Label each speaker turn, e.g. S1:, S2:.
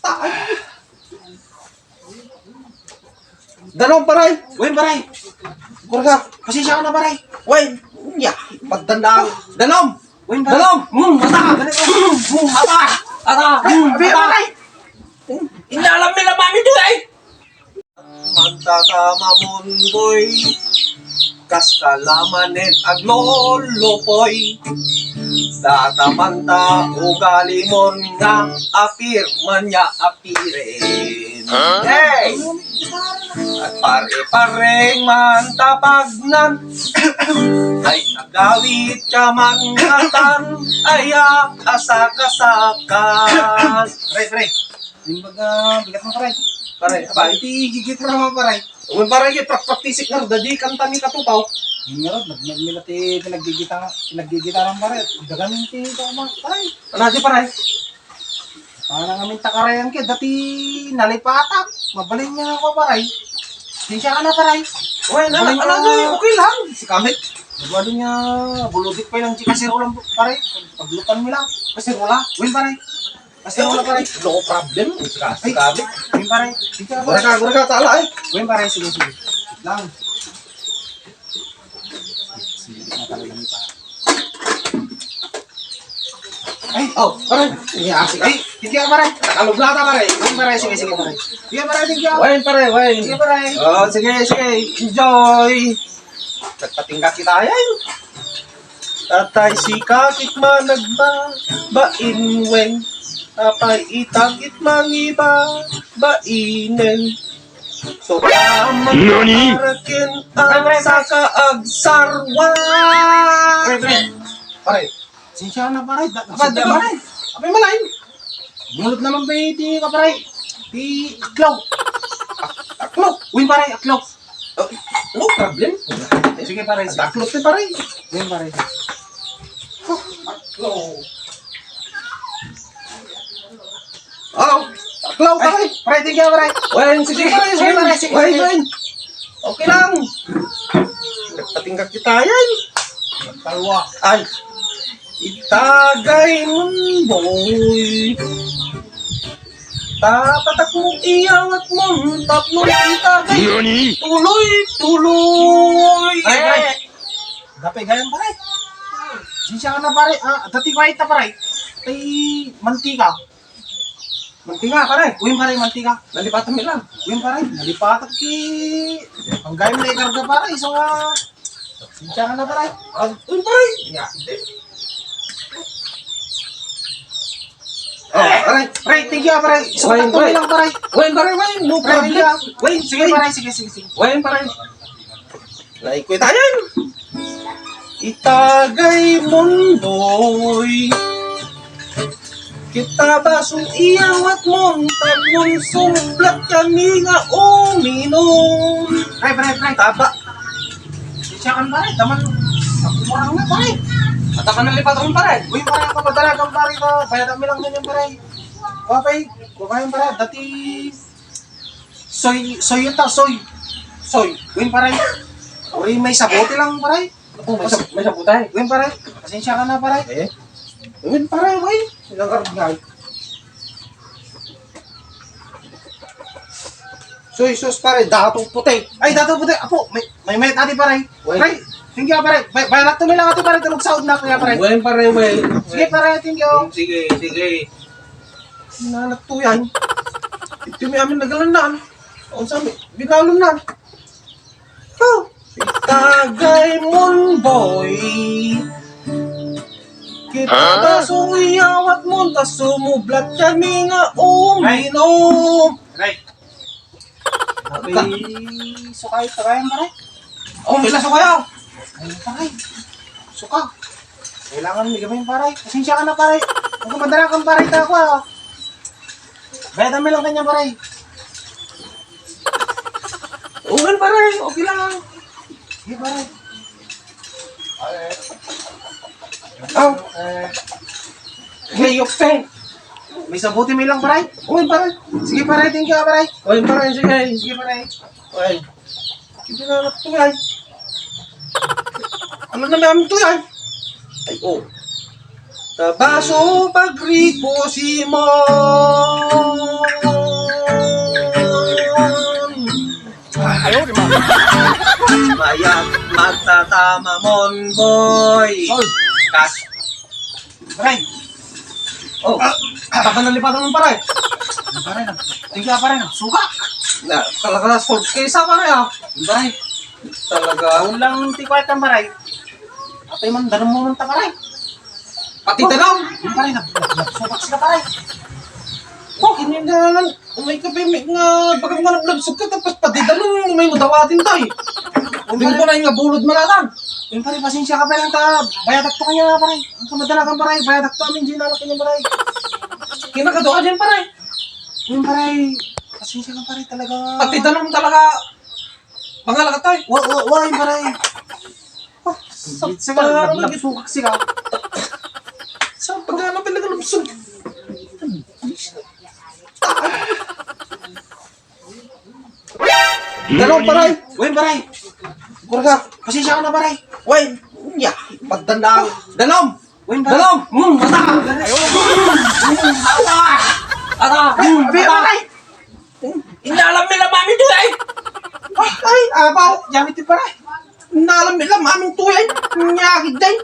S1: Taay. Danom, paray. Wen, paray. Kurga, pasensya ka na, paray. Wen, ya, pagtandaan. Danom. Wen, paray. Danom. Mata. Mata. Mata. Paray.
S2: Inalam nila mami doon eh.
S1: Magtatamamon boy, kas kalamanin aglolopoy. Tatamanta ugalimon nga apirman niya apirin. Hey! At pare-pareng man tapagnan ay nagawit ka man ngatan ay asak-asakan. Pre. Imbaga, bigat mo paray. Paray, abay.
S3: Iti gigit naman paray.
S1: Uwan paray, praktisik na, dadi kanta ni katupaw.
S3: Yung nga rin, nagmila ti pinaggigita ng paray. Dagamin ti ito mga paray.
S1: Ano di paray?
S3: Parang namin takarayan kaya, dati nalipatak. Mabalin niya ako paray. Sinsya ka na paray.
S1: Uwan, okay lang. Si Kamit.
S3: Mabalin niya, buludik pa lang, kasirulang paray. Paglupan mo lang, kasirola. Win paray. Kasirola paray.
S1: No problem. Si Kamit.
S3: Win paray. Sinsya paray.
S1: Gura ka, tala eh.
S3: Win paray, sige. Lang. Ay,
S1: Paray. Iyaasik.
S3: ay, tingnan paray.
S1: Nakalublata paray.
S3: Win paray, sige paray. Sige paray, tingnan.
S1: Uwan paray, uwan.
S3: Sige paray.
S1: Oh, sige. Enjoy. Nagpatingga kita yan. Tatay si kakit managba, bainweng. Tapay itagit mangiba, bainen. So kaman karakin ang sakaag-sarwan.
S3: Paray. Sinsya na paray.
S1: Abad na paray. Abay malain.
S3: Mulot naman ba iti ka paray? Ti aklaw.
S1: Aklok.
S3: Win paray, aklaw.
S1: No problem.
S3: Sige paray. Sige.
S1: Aklok ni paray.
S3: Win paray.
S1: Aklok. Oh, aklok paray.
S3: Ay, paray, tingnan paray.
S1: Wen, sige paray.
S3: Sige, paray, sige,
S1: Wen,
S3: sige.
S1: wen. Okay lang. Nagpatingga kita yan.
S3: Talwa.
S1: Ay, itagay mong boy. Tapatak mong iyawat mong tatlong itagay. Tuloy.
S3: Ay, paray. Dapay gayan paray. Sinsya ka na paray. Dati ko na paray. Tay mantika. Mantika paray. Win paray, mantika.
S1: Nalipatan mo lang.
S3: Win paray. Nalipatak ki. Ang gayam na ikarga paray. So nga. Sinsya ka na paray.
S1: Uy, paray. Oh, paray.
S3: Paray, tingnan paray.
S1: Win,
S3: Sukat ko
S1: win.
S3: lang paray.
S1: Wen, paray, wen. No
S3: Paray,
S1: problem.
S3: tingnan.
S1: Wen,
S3: Sige paray, sige.
S1: Wen, paray. Naikoy tayo. Itagay mundoy. Kita basong iyawat mon tatlong sumplat kami nga uminom.
S3: Paray.
S1: Taba.
S3: Sinsya ka na paray. Daman. Ako marang na paray.
S1: Mata ka ng lipatan mo paray.
S3: Uy, paray ako madalagang paray ko. Bayaran mo lang din yung paray. Wapay. Kukain paray. Dati. Soy. Uy, paray. Uy, may sabote lang paray.
S1: May sabutay.
S3: Uy, paray. Pasensya ka na paray.
S1: Eh?
S3: Uy, paray. Uy. Ilang karagay.
S1: Soy sus paray. Datong puti.
S3: Ay, dato puti. Apo, may mayat ati paray.
S1: Uy.
S3: Paray. Thank you, paray. Bayarat to nila ati paray. Tulog saod na kaya paray.
S1: Wen, paray, wen.
S3: Sige, paray. Thank you.
S1: Sige. Nanak to yan. Ito may amin nagalandan. O sami, binalon na. Oh. Itagay mon boy. Kita basong iyawat mon, tas sumublat kami nga uminom.
S3: Paray. Abi, sukay. Tagayan paray.
S1: Oh, may laso kayo.
S3: Ay, paray. Suka. Kailangan may gamay paray. Pasensya ka na paray. Huwag ka madala kang paray ta ako. Bayadan mo lang kanya paray.
S1: Uwan paray, okay lang.
S3: Sige paray.
S1: Oh, hey, okay.
S3: May sabuti mo lang paray.
S1: Uwan paray.
S3: Sige paray, thank you paray.
S1: Uwan paray, sige.
S3: Sige paray.
S1: Uwan. Hindi na natin to yan. Ano na namin to yan? Ay, oh. Tabaso pagripo si Mo. Mayat magtatama mon boy.
S3: Tol.
S1: Kas.
S3: Paray.
S1: Oh,
S3: Tagal na lipatan mo paray. Paray na. Tingka paray na. Suka.
S1: na talaga solve kaysa pare ah.
S3: Paray.
S1: Talaga.
S3: Ulang tikwait ang paray. Atay man, danong mo man ta paray.
S1: Pati tanong.
S3: Paray na. Sukat sila paray.
S1: Oh, hindi na naman. May kape, may nga, bagang nga naglabsog ka, tapos pati tanong, may madawatin tayo. Hindi ko na yung bulod malatan.
S3: Yung paray, pasensya ka pa lang ta. Bayadak to kanya nga paray. Ang kamadala kang paray. Bayadak to amin dyan nalaki niya paray.
S1: Kinakado ka dyan pare.
S3: Yung paray. Pasensya ka paray talaga.
S1: Pati tanong talaga. Pangalakat tayo.
S3: Yung paray. Sige, nagsukak sila.
S1: Sa pagkano pinagalabsog? Tanong paray.
S3: Uy, paray.
S1: Kurga.
S3: Pasensya ka na paray.
S1: Uy, ya, pagdandaan. Danom!
S3: Uy, paray.
S1: Danom! Mata! Mata! Ata!
S3: Paray.
S2: Inalam nila mami to eh.
S1: Ay, abaw!
S3: Jamit yung paray.
S1: Nalam nila, maming tuyay. Nyagid day.